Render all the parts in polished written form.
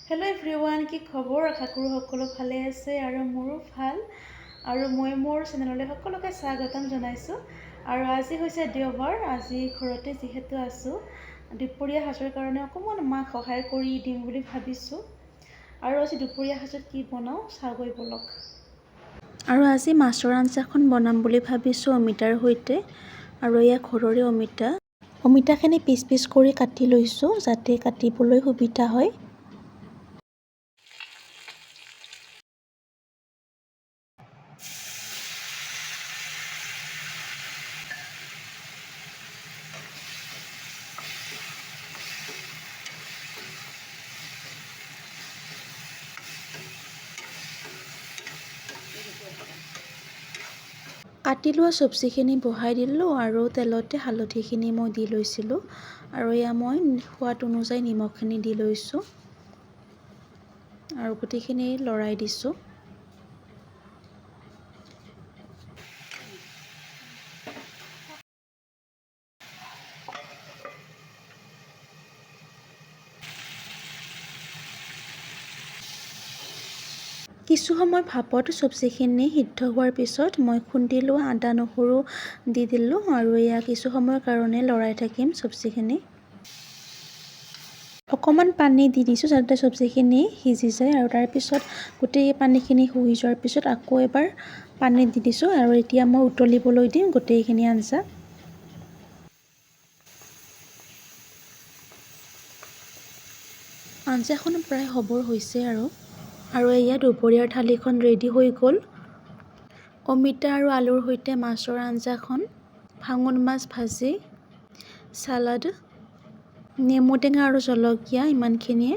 Hello' everyone, কি খবৰ? আশা কৰোঁ সকলো ভালে আছে আৰু মোৰো ভাল। আৰু মই মোৰ চেনেললৈ সকলোকে স্বাগতম জনাইছোঁ। আৰু আজি হৈছে দেওবাৰ। আজি ঘৰতে যিহেতু আছোঁ, দুপৰীয়া সাঁজৰ কাৰণে অকণমান মাক সহায় কৰি দিম বুলি ভাবিছোঁ। আৰু আজি দুপৰীয়া সাঁজত কি বনাওঁ চাওঁগৈ ব'লক। আৰু আজি মাছৰ আঞ্জাখন বনাম বুলি ভাবিছোঁ অমিতাৰ সৈতে। আৰু এয়া ঘৰৰে অমিতা। অমিতাখিনি পিচ পিচ কৰি কাটি লৈছোঁ যাতে কাটিবলৈ সুবিধা হয়। কাটি লোৱা চব্জিখিনি বহাই দিলোঁ আৰু তেলতে হালধিখিনি মই দি লৈছিলোঁ। আৰু এয়া মই সোৱাদ অনুযায়ী নিমখখিনি দি লৈছোঁ আৰু গোটেইখিনি লৰাই দিছোঁ। কিছু সময় ভাপত চব্জিখিনি সিদ্ধ হোৱাৰ পিছত মই খুন্দি লোৱা আদা নহৰু দি দিলোঁ আৰু এয়া কিছু সময়ৰ কাৰণে লৰাই থাকিম চব্জিখিনি। অকণমান পানী দি দিছোঁ যাতে চব্জিখিনি সিজি যায় আৰু তাৰপিছত গোটেই পানীখিনি শুহি যোৱাৰ পিছত আকৌ এবাৰ পানী দি দিছোঁ আৰু এতিয়া মই উতলিবলৈ দিম গোটেইখিনি আঞ্জা। আঞ্জাখন প্ৰায় হ'বৰ হৈছে আৰু এয়া দুপৰীয়াৰ থালিখন ৰেডি হৈ গ'ল। অমিতা আৰু আলুৰ সৈতে মাছৰ আঞ্জাখন, ভাঙন মাছ ভাজি, চালাড, নেমু টেঙা আৰু জলকীয়া, ইমানখিনিয়ে।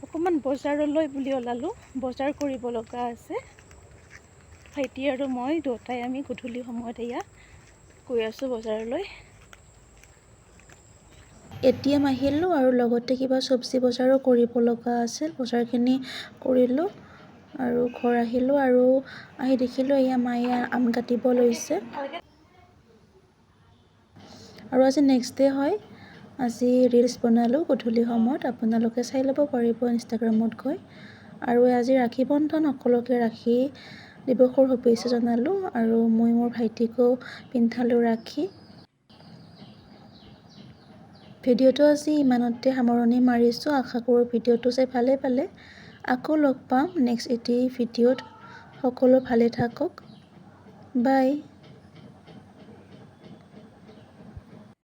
অকণমান বজাৰলৈ বুলি ওলালোঁ, বজাৰ কৰিব লগা আছে। ভাইটি আৰু মই দুয়োটাই আমি গধূলি সময়ত এয়া গৈ আছোঁ বজাৰলৈ। ATM আহিলোঁ আৰু লগতে কিবা চব্জি বজাৰো কৰিব লগা আছিল, বজাৰখিনি কৰিলোঁ আৰু ঘৰ আহিলোঁ আৰু আহি দেখিলোঁ এয়া মায়ে আম কাটিব লৈছে। আৰু আজি নেক্সট ডে হয়। আজি ৰিলছ বনালোঁ গধূলি সময়ত, আপোনালোকে চাই ল'ব পাৰিব ইনষ্টাগ্ৰামত গৈ। আৰু আজি ৰাখী বন্ধন, সকলোকে ৰাখী দিৱসৰ শুভেচ্ছা জনালোঁ আৰু মই মোৰ ভাইটিকো পিন্ধালোঁ ৰাখী। ভিডিঅ'টো আজি ইমানতে সামৰণি মাৰিছোঁ। আশা কৰোঁ ভিডিঅ'টো চাই ভালে পালে। আকৌ লগ পাম নেক্সট এটি ভিডিঅ'ত। সকলো ভালে থাকক। বাই।